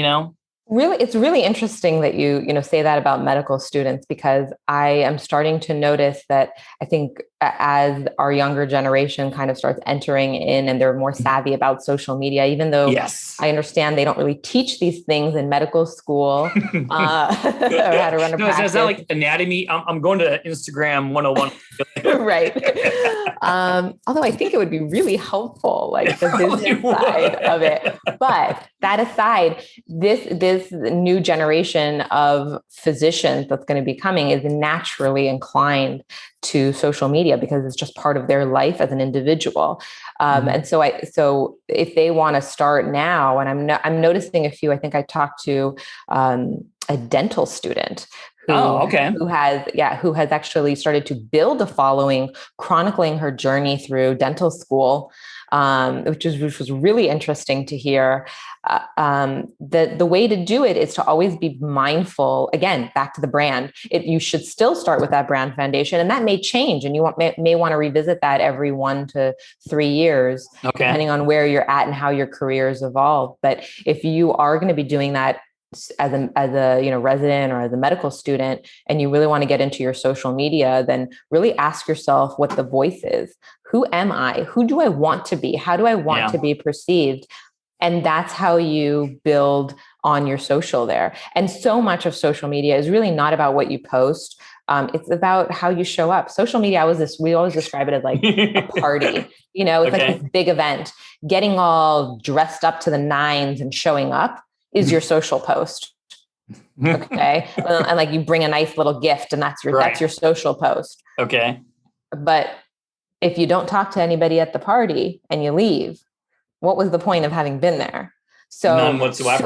Really, it's really interesting that you say that about medical students, because I am starting to notice that I think as our younger generation kind of starts entering in and they're more savvy about social media, even though I understand they don't really teach these things in medical school, or how to run a practice. Is that like anatomy? I'm going to Instagram 101. Right. Although I think it would be really helpful, like the business side of it. But that aside, this new generation of physicians that's going to be coming is naturally inclined to social media because it's just part of their life as an individual. And so if they want to start now, and I'm noticing a few, I think I talked to a dental student who has actually started to build a following, chronicling her journey through dental school, which was really interesting to hear. The way to do it is to always be mindful. Again, back to the brand. You should still start with that brand foundation, and that may change, and you may want to revisit that every 1 to 3 years, depending on where you're at and how your careers evolve. But if you are going to be doing that as a resident or as a medical student, and you really want to get into your social media, then really ask yourself what the voice is. Who am I? Who do I want to be? How do I want to be perceived? And that's how you build on your social there. And so much of social media is really not about what you post. It's about how you show up. Social media, we always describe it as like a party. It's like this big event. Getting all dressed up to the nines and showing up is your social post. Okay. And like you bring a nice little gift and that's your social post. Okay. But if you don't talk to anybody at the party and you leave, what was the point of having been there? So none whatsoever.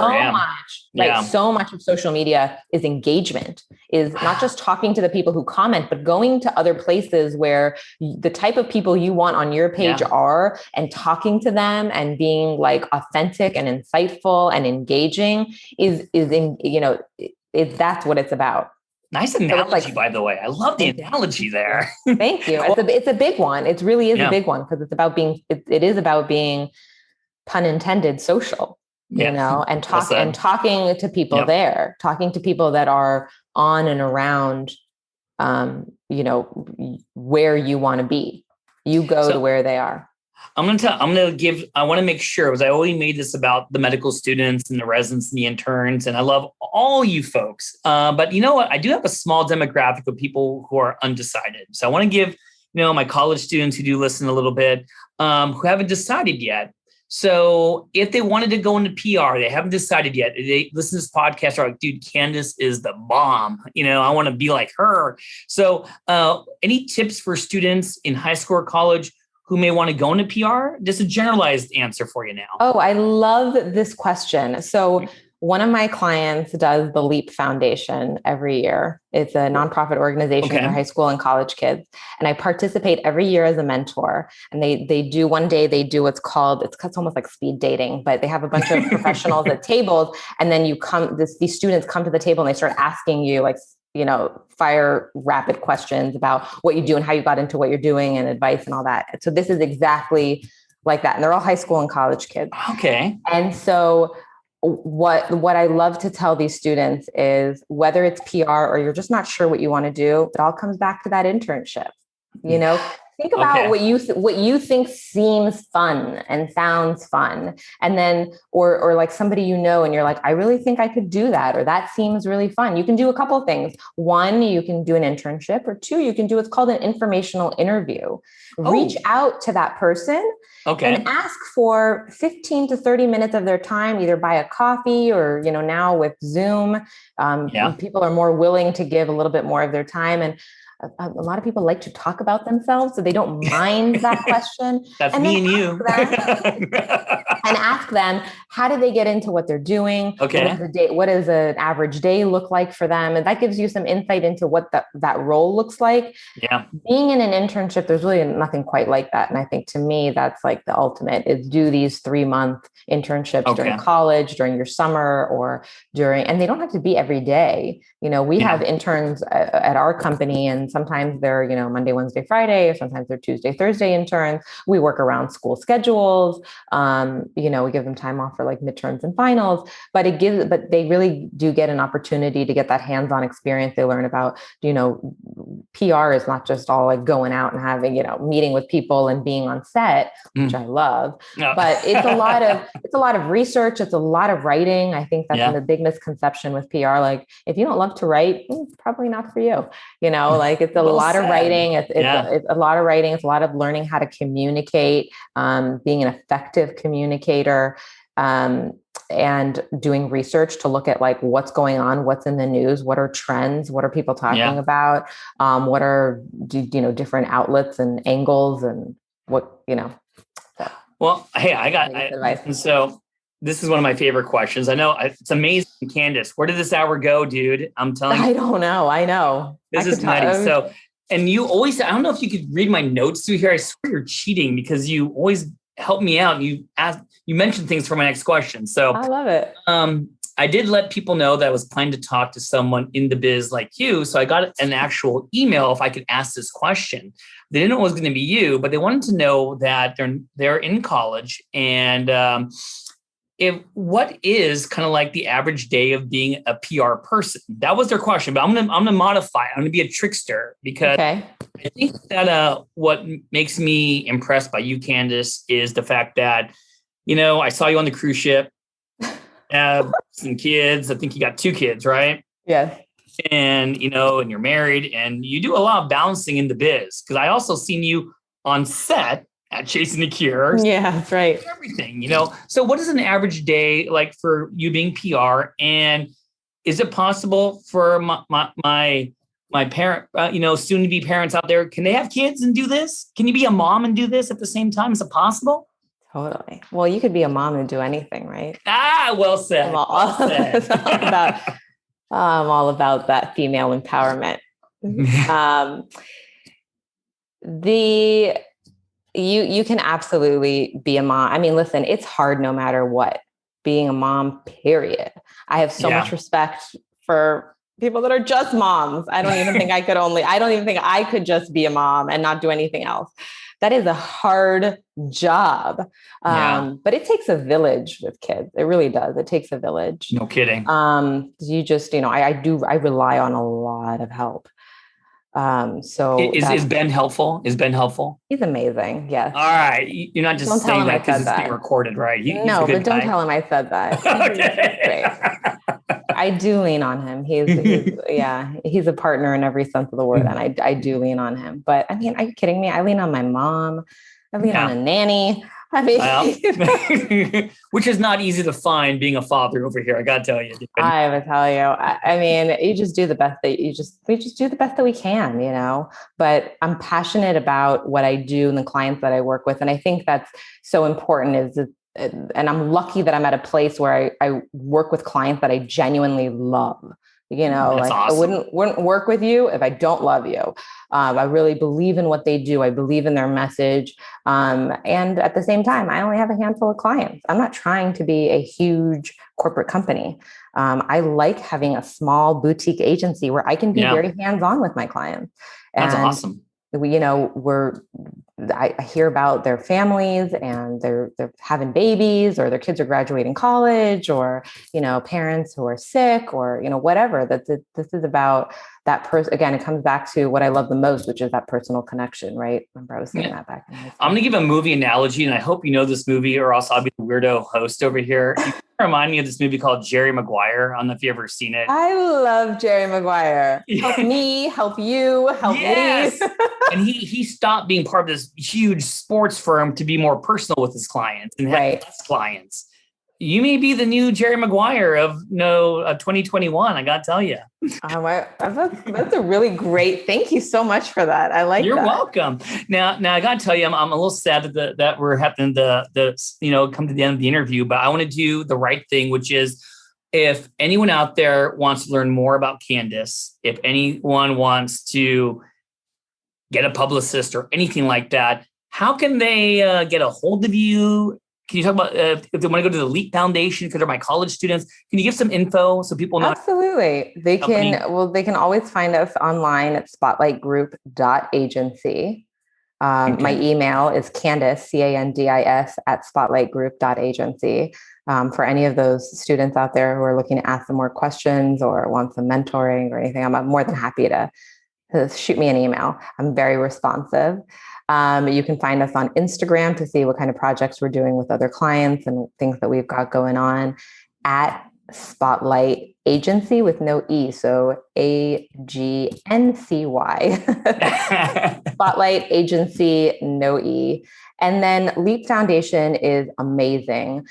So much of social media is engagement, is not just talking to the people who comment, but going to other places where the type of people you want on your page are, and talking to them and being like authentic and insightful and engaging that's what it's about. Nice analogy, by the way. I love the analogy there. Thank you. It's a big one. It really is a big one, because it is about being, pun intended, social, and talking to people there, talking to people that are on and around, where you want to be. You go to where they are. I want to make sure, because I already made this about the medical students and the residents and the interns, and I love all you folks. But you know what? I do have a small demographic of people who are undecided. So I want to give, my college students who do listen a little bit, who haven't decided yet. So if they wanted to go into PR, they haven't decided yet. They listen to this podcast, are like, dude, Candis is the bomb. I want to be like her. So any tips for students in high school or college who may want to go into PR? Just a generalized answer for you now. Oh, I love this question. So one of my clients does the LEAP Foundation every year. It's a nonprofit organization for high school and college kids. And I participate every year as a mentor. And they do what's called, it's almost like speed dating, but they have a bunch of professionals at tables. And then these students come to the table and they start asking you fire rapid questions about what you do and how you got into what you're doing and advice and all that. So this is exactly like that. And they're all high school and college kids. Okay. And so what I love to tell these students is, whether it's PR or you're just not sure what you want to do, it all comes back to that internship. Think about what you think seems fun and sounds fun. And then, or like somebody, and you're like, I really think I could do that, or that seems really fun. You can do a couple of things. One, you can do an internship, or two, you can do what's called an informational interview. Reach out to that person and ask for 15 to 30 minutes of their time, either buy a coffee or, now with Zoom, people are more willing to give a little bit more of their time. And a lot of people like to talk about themselves, so they don't mind that question. That's me and you. And ask them, how do they get into what they're doing? Okay. What does an average day look like for them? And that gives you some insight into what that role looks like. Yeah. Being in an internship, there's really nothing quite like that. And I think, to me, that's like the ultimate, is do these 3-month internships during college, during your summer, or and they don't have to be every day. We have interns at our company, and sometimes they're, Monday, Wednesday, Friday, or sometimes they're Tuesday, Thursday interns. We work around school schedules. We give them time off for like midterms and finals, but they really do get an opportunity to get that hands-on experience. They learn about, PR is not just all like going out and having, meeting with people and being on set, which I love, but it's a lot of research. It's a lot of writing. I think that's the big misconception with PR. Like, if you don't love to write, it's probably not for you. Like, it's a lot of writing. It's a lot of writing. It's a lot of learning how to communicate, being an effective communicator, and doing research to look at like what's going on, what's in the news, what are trends, what are people talking about, what are different outlets and angles, and what. So. Well, hey, and so this is one of my favorite questions. I know it's amazing, Candis. Where did this hour go, dude? I'm telling you. I don't know. I know. This is nutty. So, and you always, I don't know if you could read my notes through here. I swear you're cheating, because you always help me out. You mentioned things for my next question. So I love it. I did let people know that I was planning to talk to someone in the biz like you. So I got an actual email if I could ask this question. They didn't know it was going to be you, but they wanted to know that they're in college, and what is kind of like the average day of being a PR person? That was their question, but I'm gonna modify it. I'm gonna be a trickster because I think that what makes me impressed by you, Candis, is the fact that, I saw you on the cruise ship, have some kids. I think you got 2 kids, right? Yes. And, and you're married and you do a lot of balancing in the biz. Cause I also seen you on set at Chasing the Cure. Yeah, that's right. Everything, So what is an average day like for you being PR? And is it possible for my parent, soon to be parents out there, can they have kids and do this? Can you be a mom and do this at the same time? Is it possible? Totally. Well, you could be a mom and do anything, right? Well said. It's all about that female empowerment. You can absolutely be a mom. I mean, listen, it's hard no matter what, being a mom, period. I have so much respect for people that are just moms. I don't even think I could just be a mom and not do anything else. That is a hard job. But it takes a village with kids. It really does. It takes a village. No kidding. You just, I rely on a lot of help. So is Ben helpful? Is Ben helpful? He's amazing. Yes. All right. You're not just saying that because it's being recorded, right? No, but don't tell him I said that. Okay. I do lean on him. He's a partner in every sense of the word. And I do lean on him. But I mean, are you kidding me? I lean on my mom. I lean on a nanny. I mean, which is not easy to find being a father over here. I got to tell you. I would tell you. I mean, you just do the best we just do the best that we can, but I'm passionate about what I do and the clients that I work with. And I think that's so important and I'm lucky that I'm at a place where I work with clients that I genuinely love. That's awesome. I wouldn't work with you if I don't love you. I really believe in what they do. I believe in their message. And at the same time, I only have a handful of clients. I'm not trying to be a huge corporate company. I like having a small boutique agency where I can be very hands-on with my clients. That's awesome. I hear about their families and they're having babies, or their kids are graduating college, or, parents who are sick, or, whatever. This is about that person. Again, it comes back to what I love the most, which is that personal connection, right? Remember I was saying that back in high school. I'm going to give a movie analogy, and I hope you know this movie, or else I'll be the weirdo host over here. You remind me of this movie called Jerry Maguire. I don't know if you've ever seen it. I love Jerry Maguire. Help me, help you, help me. And he stopped being part of this huge sports firm to be more personal with his clients and have less clients. You may be the new Jerry Maguire of 2021. I got to tell you. That's a really great. Thank you so much for that. I like. You're welcome. Now I got to tell you, I'm a little sad that we're having to come to the end of the interview. But I want to do the right thing, which is, if anyone out there wants to learn more about Candis, if anyone wants to get a publicist or anything like that, how can they get a hold of you? Can you talk about if they want to go to the Leap Foundation because they're my college students? Can you give some info so people know? Absolutely. They can always find us online at spotlightgroup.agency. My email is Candis, Candis @spotlightgroup.agency. For any of those students out there who are looking to ask them more questions or want some mentoring or anything, I'm more than happy to shoot me an email. I'm very responsive. You can find us on Instagram to see what kind of projects we're doing with other clients and things that we've got going on at Spotlight Agency with no E. So AGNCY. Spotlight Agency, no E. And then Leap Foundation is amazing.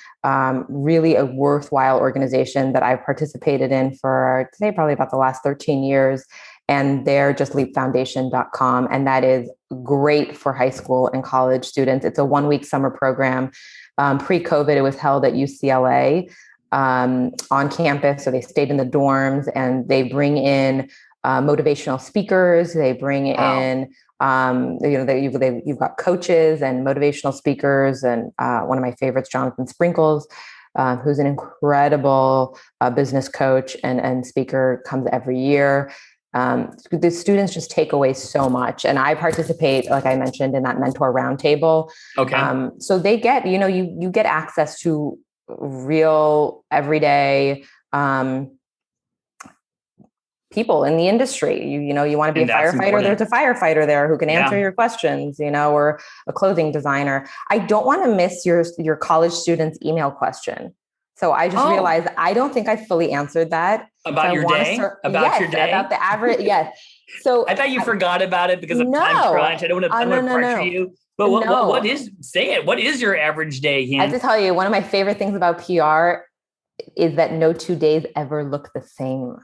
Really a worthwhile organization that I've participated in for, I'd say, probably about the last 13 years. And they're just leapfoundation.com. And that is great for high school and college students. It's a 1-week summer program. Pre-COVID, it was held at UCLA on campus. So they stayed in the dorms, and they bring in motivational speakers. They bring in, you've got coaches and motivational speakers. And one of my favorites, Jonathan Sprinkles, who's an incredible business coach and speaker, comes every year. The students just take away so much. And I participate, like I mentioned, in that mentor roundtable. Okay. So they get, you get access to real everyday people in the industry. You want to be a firefighter, important. There's a firefighter there who can answer your questions, or a clothing designer. I don't want to miss your college student's email question. So I just realized I don't think I fully answered that. About your day? About your day? About the average, yes. So I thought you forgot about it because of time crunch. I don't want to pressure you. But what is your average day, Ian? I have to tell you, one of my favorite things about PR is that no 2 days ever look the same.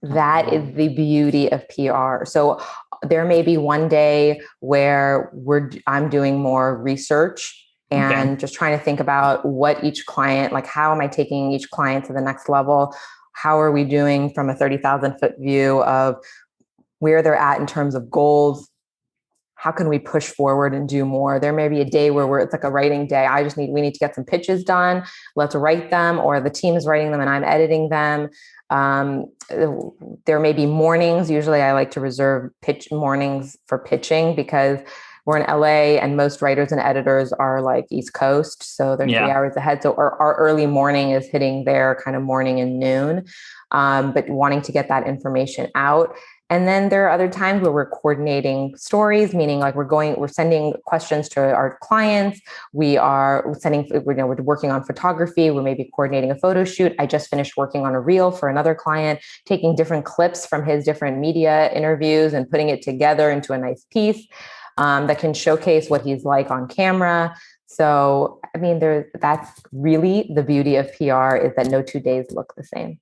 That is the beauty of PR. So there may be one day where I'm doing more research and just trying to think about what each client, like how am I taking each client to the next level? How are we doing from a 30,000 foot view of where they're at in terms of goals? How can we push forward and do more? There may be a day where it's like a writing day. We need to get some pitches done. Let's write them, or the team is writing them and I'm editing them. There may be mornings. Usually I like to reserve pitch mornings for pitching because we're in LA and most writers and editors are like East Coast. So they're 3 hours ahead. So our early morning is hitting their kind of morning and noon, but wanting to get that information out. And then there are other times where we're coordinating stories, meaning like we're sending questions to our clients. We're working on photography. We may be coordinating a photo shoot. I just finished working on a reel for another client, taking different clips from his different media interviews and putting it together into a nice piece that can showcase what he's like on camera. So, I mean, that's really the beauty of PR, is that no 2 days look the same.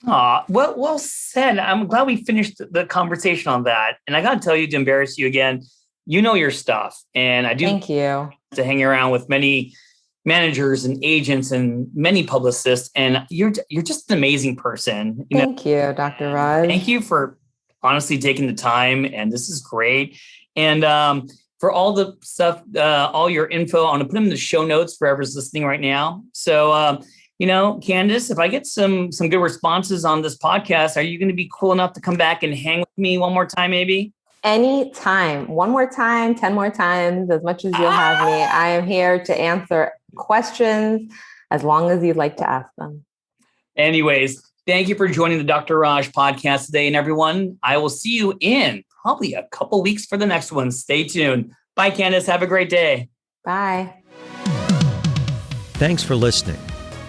Well said. I'm glad we finished the conversation on that. And I got to tell you, to embarrass you again, you know your stuff. And I do thank you to hang around with many managers and agents and many publicists. And you're just an amazing person. Thank you, Dr. Raj. Thank you for honestly taking the time. And this is great. And for all the stuff, all your info, I'm going to put them in the show notes for whoever's listening right now. So, Candis, if I get some good responses on this podcast, are you going to be cool enough to come back and hang with me one more time, maybe? Anytime. One more time, 10 more times, as much as you'll have me. I am here to answer questions as long as you'd like to ask them. Anyways, thank you for joining the Dr. Raj podcast today. And everyone, I will see you in probably a couple weeks for the next one. Stay tuned. Bye, Candis. Have a great day. Bye. Thanks for listening.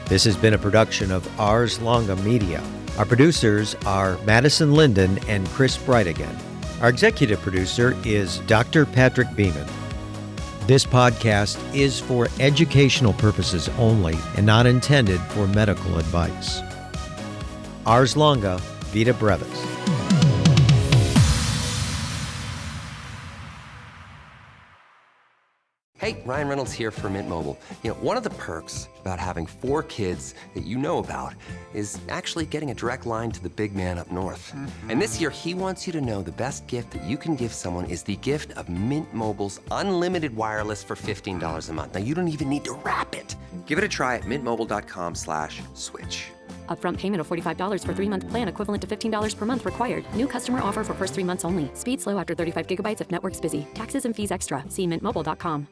This has been a production of Ars Longa Media. Our producers are Madison Linden and Chris Brightigan. Our executive producer is Dr. Patrick Beeman. This podcast is for educational purposes only and not intended for medical advice. Ars Longa, Vita Brevis. Hey, Ryan Reynolds here for Mint Mobile. One of the perks about having 4 kids that you know about is actually getting a direct line to the big man up north. Mm-hmm. And this year, he wants you to know the best gift that you can give someone is the gift of Mint Mobile's unlimited wireless for $15 a month. Now, you don't even need to wrap it. Give it a try at mintmobile.com/switch. Upfront payment of $45 for 3-month plan equivalent to $15 per month required. New customer offer for first 3 months only. Speed slow after 35 gigabytes if network's busy. Taxes and fees extra. See mintmobile.com.